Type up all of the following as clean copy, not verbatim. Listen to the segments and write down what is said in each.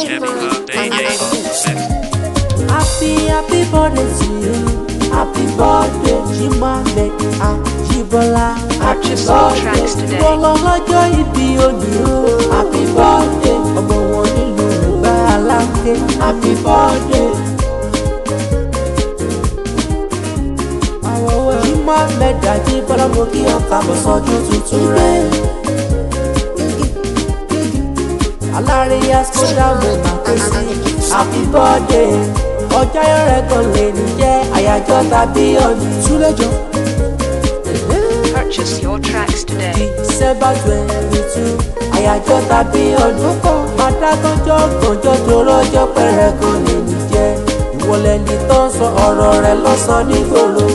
yemiadeiye. Happy birthday to you. Happy birthday, Amed Ajibola. Purchase all tracks today. Lọ́jọ́ ìbí òní o. Happy birthday, ọmọ wọn nílùú Egba aláǹkẹ́. Happy birthday. Amed Ajibola mo kí ọkà bọ̀ sọ́dún tuntun rẹ̀. Aláríyá sódà mo máa ké sí. Happy birthday. Ọjọ́ rẹ̀ kan lè ní jẹ́ àyájọ́ tàbí ọ̀nì. Súlẹ̀jọ́. Purchase your tracks today. December 22, àyájọ́ tàbí ọdún kan. Mádágánjọ́ gànjọ́ tó rọ́jọ́ pẹ̀rẹ̀ kan lè ní jẹ́. Ìwọlẹ̀ ní tó ń sọ ọ̀rọ̀ rẹ̀ lọ́sàn nígboro.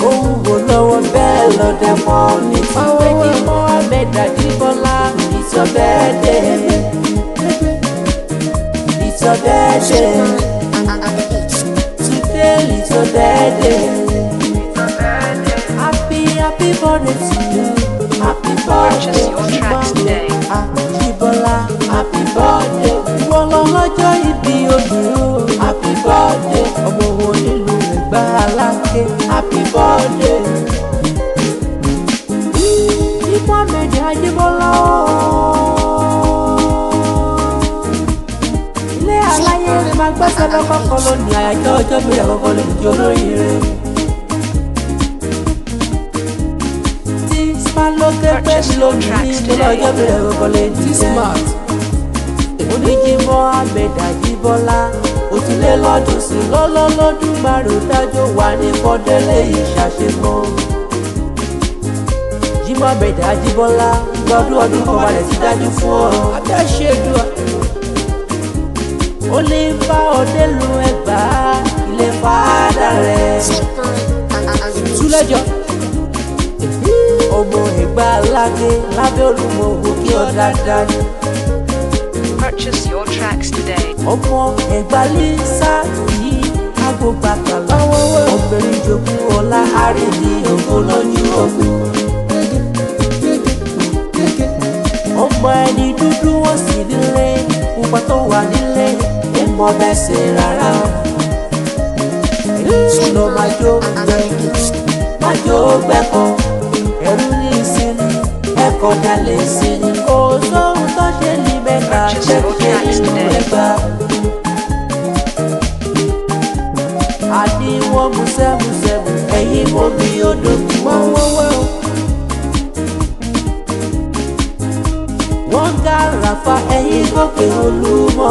Ó wúwo lọ́wọ́ bẹ́ẹ̀ lọ́dẹ mọ́ ní fáwọn ìmọ̀ Amed Ajibola. It's your birthday. It's your birthday. Today is your birthday. Happy birthday to you. Happy birthday, Purchase your tracks today. Ajibola. Happy birthday. Lọ́jọ́ ìbí òní o. Happy birthday. Ọmọ wọn nílùú Egba aláǹkẹ́. Happy birthday. Ikú Amed Ajibola o. Ilé aláyé rẹ̀ máa gbẹ́sẹ̀ lọ́kọ̀ kan lónìí. Àyájọ́ ọjọ́ bí rẹ̀ kọ́kọ́ lè di olóríire. Purchase your tracks today. Oníjìmọ̀ Amed Ajibola òtílé lọ́dún sí lọ́dún márùn dájọ́ wà ní bọ́dẹ́lẹ̀ ìṣàṣemọ́. Jímọ̀ Amed Ajibola lọ́dún ọdún kan balẹ̀ ti dájú fún ọ. Abẹ́ṣẹ́dùn ó lè bá ọdẹ lu Egba ilé fàádà rẹ̀. Súlẹ̀jọ́ ọmọ Egba aláǹkẹ́ lábẹ́ Olúmọ wò kí ọ dáadáa ni. Purchase your tracks today. Ọmọ Egba lísà yìí agbógbà kàlà. Obìnrin jogún ọlá àrídì ògo lójú ogun. Ọmọ ẹni dúdú wọ́n sì nílé pupa tó wà nílé ẹ̀mọ́ bẹ́ẹ̀ ṣe rárá. Lọ máa jó gbẹ́kọ̀ ẹ̀rú ní ìsinmi ẹ̀kọ́ dalẹ̀ ìsinmi. Kò sóhun tó ṣe ní mẹ́ta ṣẹ́kẹ́ nínú Egba. Àní wọ́n mú sẹ́mùsẹ́mù ẹ̀yìn mọ́ bí odò kú wọ́wọ́wọ́. Wọ́n gàràfà ẹ̀yìn gòkè Olúmọ.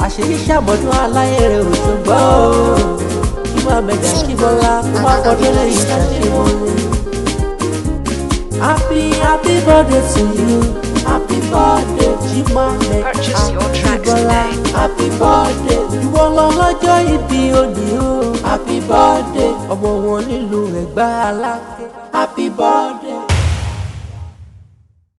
Àṣírí ṣàmọ́dún aláyé rẹ̀ ò tó gbọ́. Amed Ajibola kó má fọdún lẹ́yìn ṣàṣemọ́ ni. Happy birthday to you. Happy birthday, Amed Purchase your tracks Ajibola. today. Happy birthday. Ìwọ lọ́jọ́ ìbí òní o. Happy birthday. Ọmọ wọn nílùú Egba aláǹkẹ́. Happy birthday.